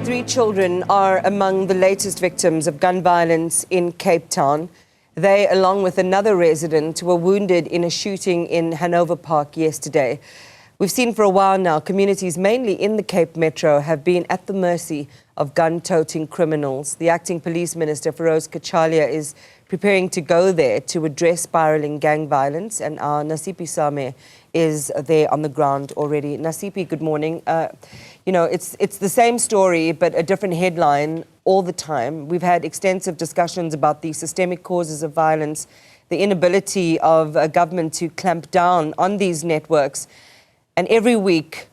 Three children are among the latest victims of gun violence in Cape Town. They, along with another resident, were wounded in a shooting in Hanover Park yesterday. We've seen for a while now, communities mainly in the Cape Metro have been at the mercy of gun-toting criminals. The acting police minister, Kachalia, is preparing to go there to address spiralling gang violence, and our Nasiphi is there on the ground already. Nasiphi, good morning. It's the same story, but a different headline all the time. We've had extensive discussions about the systemic causes of violence, the inability of a government to clamp down on these networks, and every week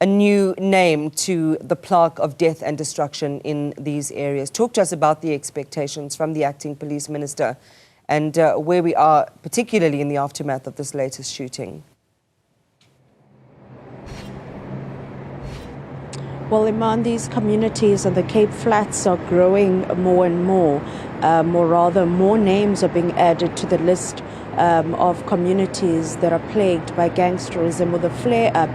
a new name to the plague of death and destruction in these areas. Talk to us about the expectations from the acting police minister and where we are, particularly in the aftermath of this latest shooting. Well, Iman, these communities on the Cape Flats are growing more and more. More names are being added to the list of communities that are plagued by gangsterism, with a flare-up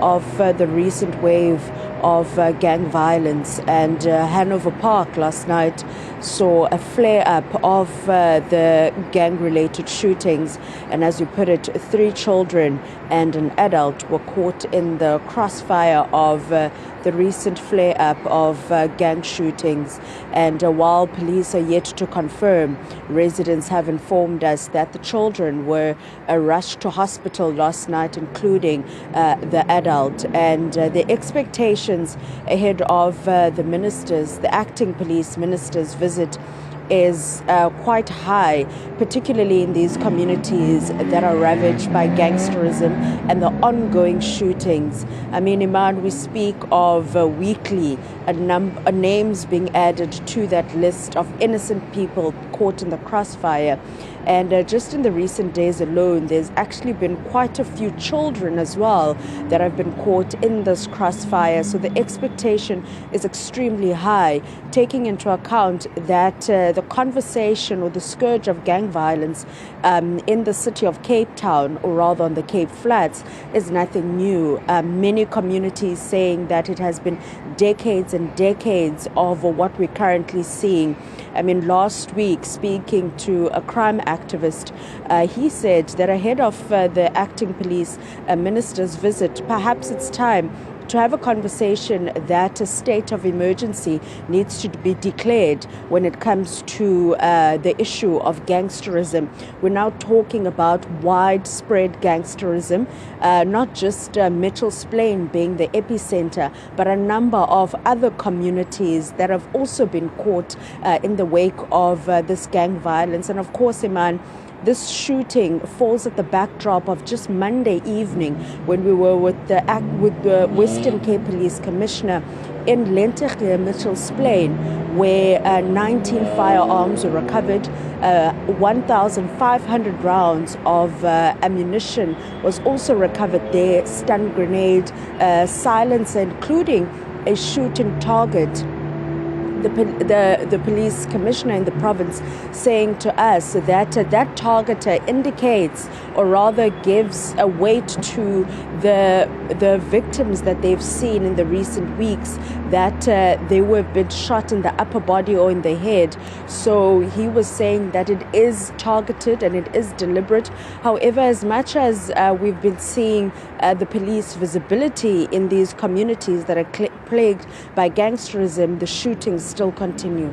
of the recent wave of gang violence. And Hanover Park last night saw a flare-up of the gang-related shootings. And as you put it, 3 children and an adult were caught in the crossfire of the recent flare-up of gang shootings. And while police are yet to confirm, residents have informed us that the children were rushed to hospital last night, including the adult. And the expectations ahead of the acting police minister's visit is quite high, particularly in these communities that are ravaged by gangsterism and the ongoing shootings. I mean, Iman, we speak of weekly names being added to that list of innocent people caught in the crossfire. And just in the recent days alone, there's actually been quite a few children as well that have been caught in this crossfire. So the expectation is extremely high, taking into account that the conversation or the scourge of gang violence in the city of Cape Town, or rather on the Cape Flats, is nothing new. Many communities saying that it has been decades and decades of what we're currently seeing. I mean, last week, speaking to a crime activist, he said that ahead of the acting police minister's visit, perhaps it's time to have a conversation that a state of emergency needs to be declared when it comes to the issue of gangsterism. We're now talking about widespread gangsterism, not just Mitchell's Plain being the epicenter, but a number of other communities that have also been caught in the wake of this gang violence. And of course, Iman, this shooting falls at the backdrop of just Monday evening when we were with the Western Cape Police Commissioner in Lenteghe, Mitchell's Plain, where 19 firearms were recovered, 1,500 rounds of ammunition was also recovered there, stun grenade, silencer, including a shooting target. The police commissioner in the province saying to us that that targeter indicates, or rather gives a weight to the victims that they've seen in the recent weeks, that they were been shot in the upper body or in the head. So he was saying that it is targeted and it is deliberate. However, as much as we've been seeing the police visibility in these communities that are plagued by gangsterism, the shootings still continue.